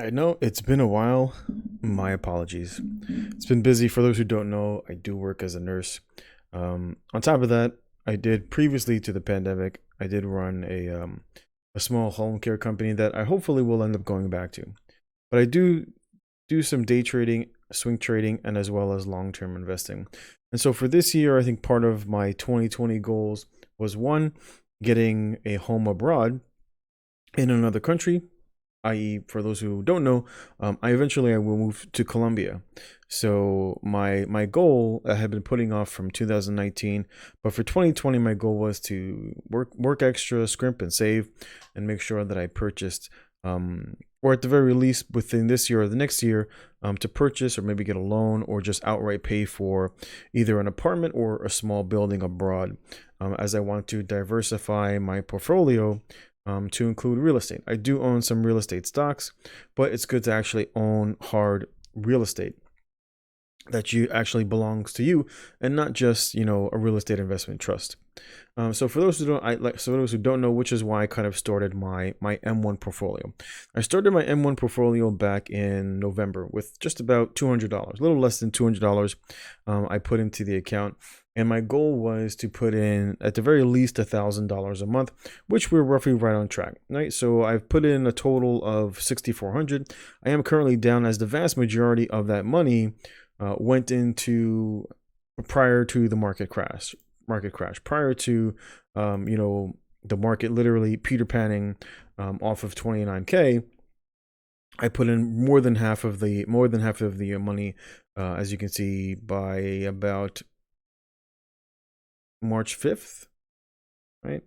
I know it's been a while. My apologies. It's been busy. For those who don't know, I do work as a nurse. On top of that, I did previously to the pandemic, I did run a small home care company that I hopefully will end up going back to. But I do some day trading, swing trading, and as well as long term investing. And so for this year, I think part of my 2020 goals was one, getting a home abroad in another country, i.e., for those who don't know, I will move to Colombia. So my goal I had been putting off from 2019, but for 2020, my goal was to work extra, scrimp and save, and make sure that I purchased, or at the very least within this year or the next year, to purchase or maybe get a loan or just outright pay for either an apartment or a small building abroad, as I want to diversify my portfolio, to include real estate. I do own some real estate stocks, but it's good to actually own hard real estate that you actually belongs to you and not just a real estate investment trust. So for those who don't, for those who don't know, which is why I kind of started my M1 portfolio. I started my M1 portfolio back in November with just about $200, a little less than $200. I put into the account, and my goal was to put in at the very least $1,000 a month, which we're roughly right on track. Right, so I've put in a total of 6,400. I am currently down, as the vast majority of that money went into prior to the market crash, prior to the market literally Peter panning off of 29K. I put in more than half of the money, as you can see, by about March 5th, right?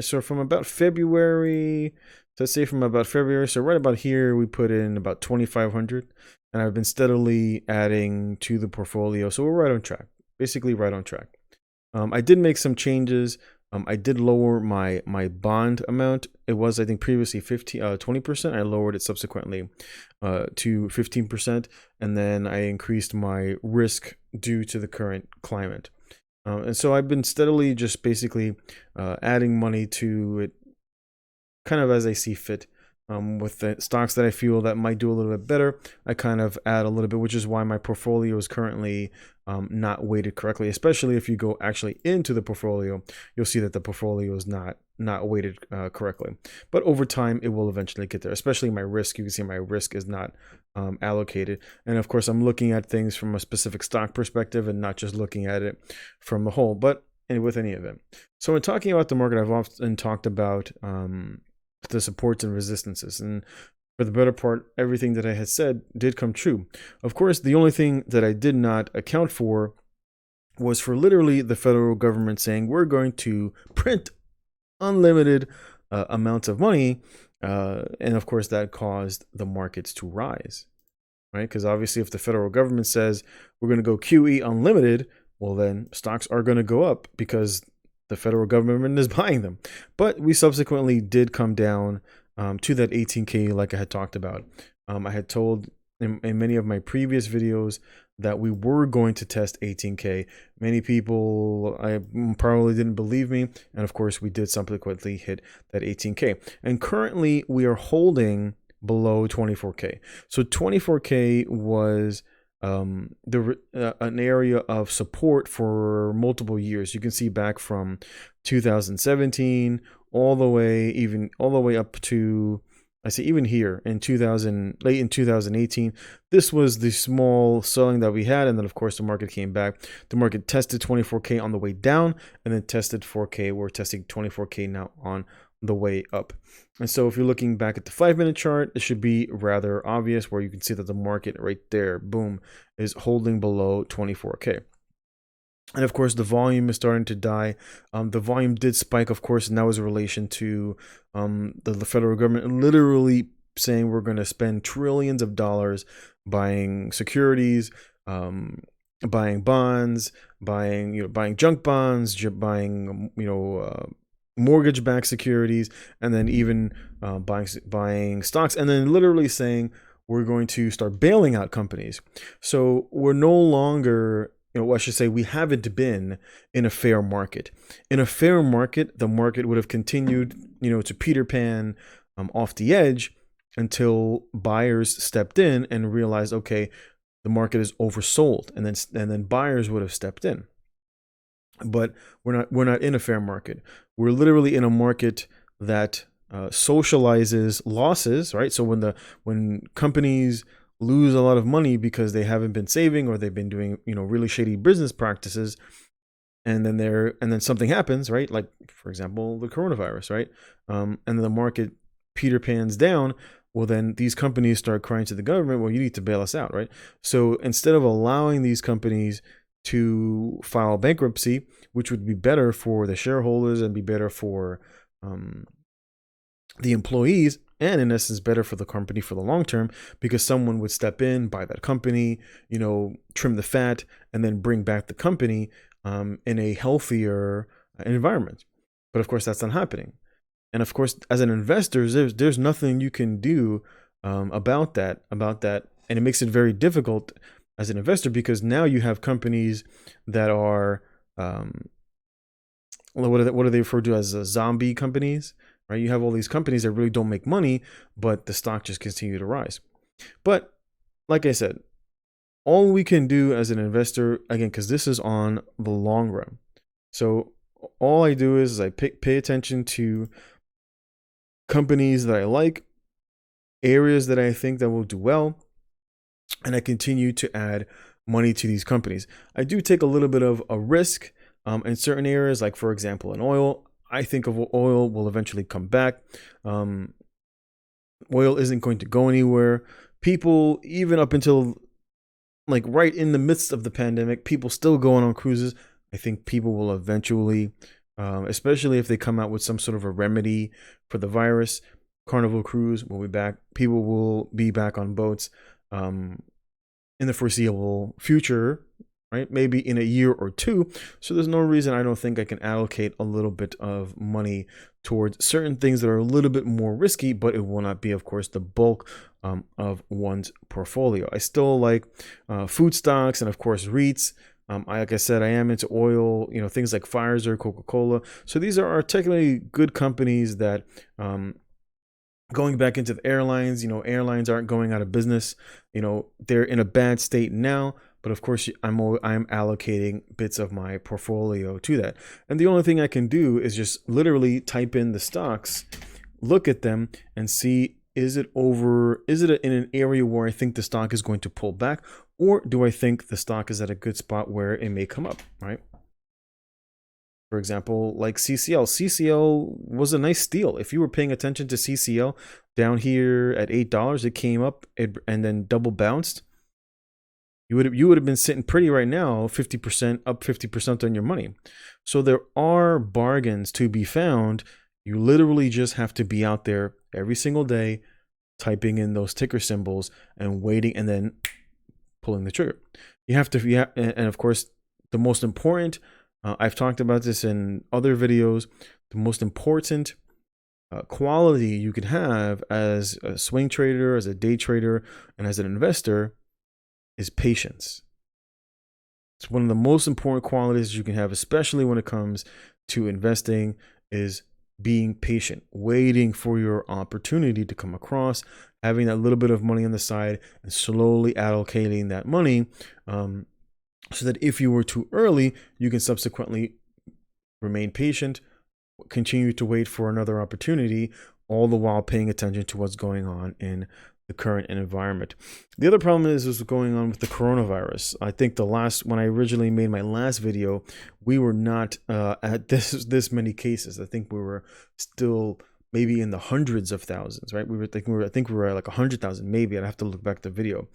So from about February, let's say from about February, so right about here, we put in about 2,500, and I've been steadily adding to the portfolio. So we're right on track, basically right on track. I did make some changes. I did lower my bond amount. It was, I think, previously 20%. I lowered it subsequently to 15%, and then I increased my risk due to the current climate. And so I've been steadily just basically adding money to it, kind of as I see fit. With the stocks that I feel that might do a little bit better, I kind of add a little bit, which is why my portfolio is currently not weighted correctly. Especially if you go actually into the portfolio, you'll see that the portfolio is not weighted correctly. But over time, it will eventually get there. Especially my risk, you can see my risk is not allocated. And of course, I'm looking at things from a specific stock perspective and not just looking at it from the whole. But with any event, so when talking about the market, I've often talked about the supports and resistances, and for the better part, everything that I had said did come true. Of course, the only thing that I did not account for was for literally the federal government saying we're going to print unlimited amounts of money, and of course that caused the markets to rise, right? Because obviously if the federal government says we're going to go QE unlimited, well, then stocks are going to go up because the federal government is buying them. But we subsequently did come down to that 18K, like I had talked about. I had told in many of my previous videos that we were going to test 18K. Many people probably didn't believe me, and of course we did subsequently hit that 18K. And currently we are holding below 24K. So 24K was an area of support for multiple years. You can see back from 2017 all the way up to, I say, even here in late in 2018. This was the small selling that we had, and then of course the market came back. The market tested 24K on the way down, and then tested 4K. We're testing 24K now on the way up. And so if you're looking back at the 5-minute chart, it should be rather obvious, where you can see that the market right there, boom, is holding below 24K. And of course, the volume is starting to die. The volume did spike, of course, and that was in relation to the federal government literally saying we're going to spend trillions of dollars buying securities, buying bonds, buying junk bonds, buying mortgage-backed securities, and then even buying stocks, and then literally saying we're going to start bailing out companies. So we're no longer, I should say, we haven't been in a fair market. In a fair market, the market would have continued, to Peter Pan off the edge, until buyers stepped in and realized, okay, the market is oversold, and then buyers would have stepped in. But we're not in a fair market. We're literally in a market that socializes losses, right? So when companies lose a lot of money because they haven't been saving, or they've been doing really shady business practices, and then something happens, right? Like, for example, the coronavirus, right? And then the market Peter Pans down. Well, then these companies start crying to the government, well, you need to bail us out, right? So instead of allowing these companies to file bankruptcy, which would be better for the shareholders and be better for the employees, and in essence better for the company for the long term, because someone would step in, buy that company, trim the fat, and then bring back the company in a healthier environment. But of course, that's not happening. And of course, as an investor, there's nothing you can do about that. And it makes it very difficult as an investor, because now you have companies that are what are they referred to as zombie companies, right? You have all these companies that really don't make money, but the stock just continue to rise. But like I said, all we can do as an investor, again, because this is on the long run. So all I do is I pay attention to companies that I like, areas that I think that will do well, and I continue to add money to these companies. I do take a little bit of a risk in certain areas, like for example, in oil. I think of oil will eventually come back. Oil isn't going to go anywhere. People, even up until like right in the midst of the pandemic, people still going on cruises. I think people will eventually, especially if they come out with some sort of a remedy for the virus, Carnival Cruise will be back. People will be back on boats in the foreseeable future, right? Maybe in a year or two. So there's no reason I don't think I can allocate a little bit of money towards certain things that are a little bit more risky, but it will not be, of course, the bulk of one's portfolio. I still like food stocks and, of course, REITs. Like I said, I am into oil, things like Pfizer, Coca-Cola. So these are technically good companies that, going back into the airlines, airlines aren't going out of business. They're in a bad state now, but of course I'm allocating bits of my portfolio to that. And the only thing I can do is just literally type in the stocks, look at them, and see, is it in an area where I think the stock is going to pull back, or do I think the stock is at a good spot where it may come up, right? For example, like CCL. CCL was a nice steal. If you were paying attention to CCL down here at $8, it came up and then double bounced. You would have been sitting pretty right now, 50% up, 50% on your money. So there are bargains to be found. You literally just have to be out there every single day, typing in those ticker symbols and waiting, and then pulling the trigger. And of course, the most important, I've talked about this in other videos, the most important quality you can have as a swing trader, as a day trader, and as an investor is patience. It's one of the most important qualities you can have, especially when it comes to investing, is being patient, waiting for your opportunity to come across, having that little bit of money on the side, and slowly allocating that money, so that if you were too early, you can subsequently remain patient, continue to wait for another opportunity, all the while paying attention to what's going on in the current environment. The other problem is what's going on with the coronavirus. I think when I originally made my last video, we were not at this many cases. I think we were still maybe in the hundreds of thousands, right? I think we were at like 100,000, maybe. I'd have to look back at the video.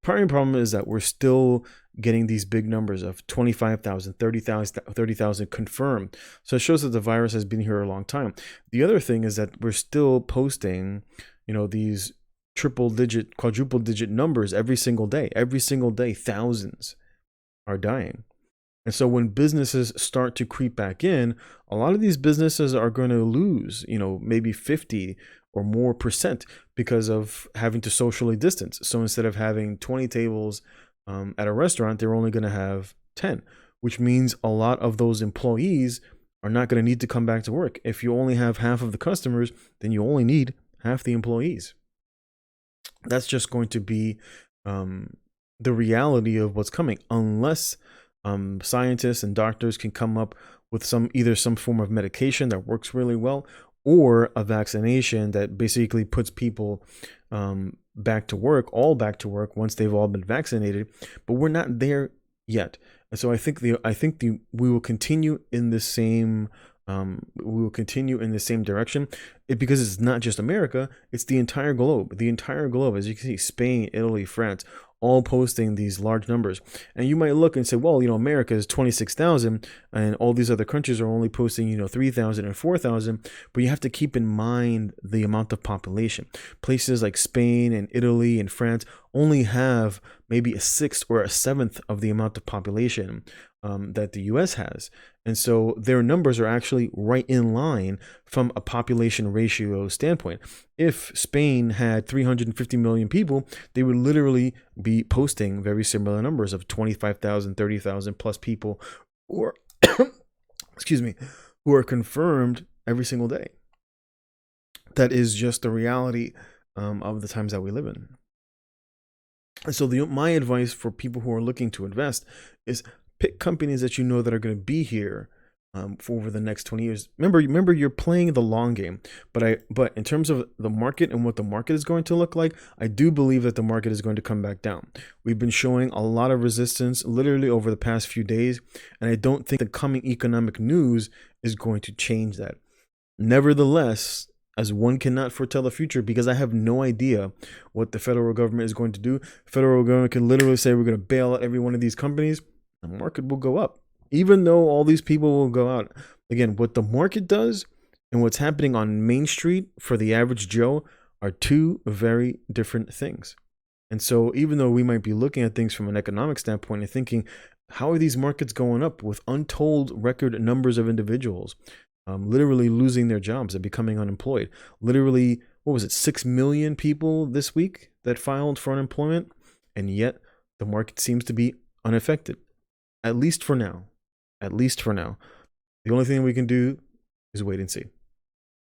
Primary problem is that we're still getting these big numbers of 25,000, 30,000 confirmed. So it shows that the virus has been here a long time. The other thing is that we're still posting, these triple digit, quadruple digit numbers every single day. Every single day, thousands are dying. And so when businesses start to creep back in, a lot of these businesses are going to lose, maybe 50 or more percent because of having to socially distance. So instead of having 20 tables at a restaurant, they're only going to have 10, which means a lot of those employees are not going to need to come back to work. If you only have half of the customers, then you only need half the employees. That's just going to be the reality of what's coming, unless scientists and doctors can come up with either some form of medication that works really well, or a vaccination that basically puts people back to work, all back to work once they've all been vaccinated. But we're not there yet, and so I think we will continue in the same. We will continue in the same direction, because it's not just America; it's the entire globe. The entire globe, as you can see, Spain, Italy, France, all posting these large numbers. And you might look and say, well, America is 26,000 and all these other countries are only posting, 3,000 and 4,000. But you have to keep in mind the amount of population. Places like Spain and Italy and France only have maybe a sixth or a seventh of the amount of population that the US has. And so their numbers are actually right in line from a population ratio standpoint. If Spain had 350 million people, they would literally be posting very similar numbers of 25,000, 30,000 plus people, or excuse me, who are confirmed every single day. That is just the reality of the times that we live in. And so my advice for people who are looking to invest is pick companies that that are going to be here for over the next 20 years. Remember, you're playing the long game. But in terms of the market and what the market is going to look like, I do believe that the market is going to come back down. We've been showing a lot of resistance literally over the past few days, and I don't think the coming economic news is going to change that. Nevertheless, as one cannot foretell the future, because I have no idea what the federal government is going to do. The federal government can literally say we're going to bail out every one of these companies. The market will go up, even though all these people will go out. Again, what the market does and what's happening on Main Street for the average Joe are two very different things. And so even though we might be looking at things from an economic standpoint and thinking, how are these markets going up with untold record numbers of individuals literally losing their jobs and becoming unemployed? Literally, 6 million people this week that filed for unemployment, and yet the market seems to be unaffected. At least for now. The only thing we can do is wait and see.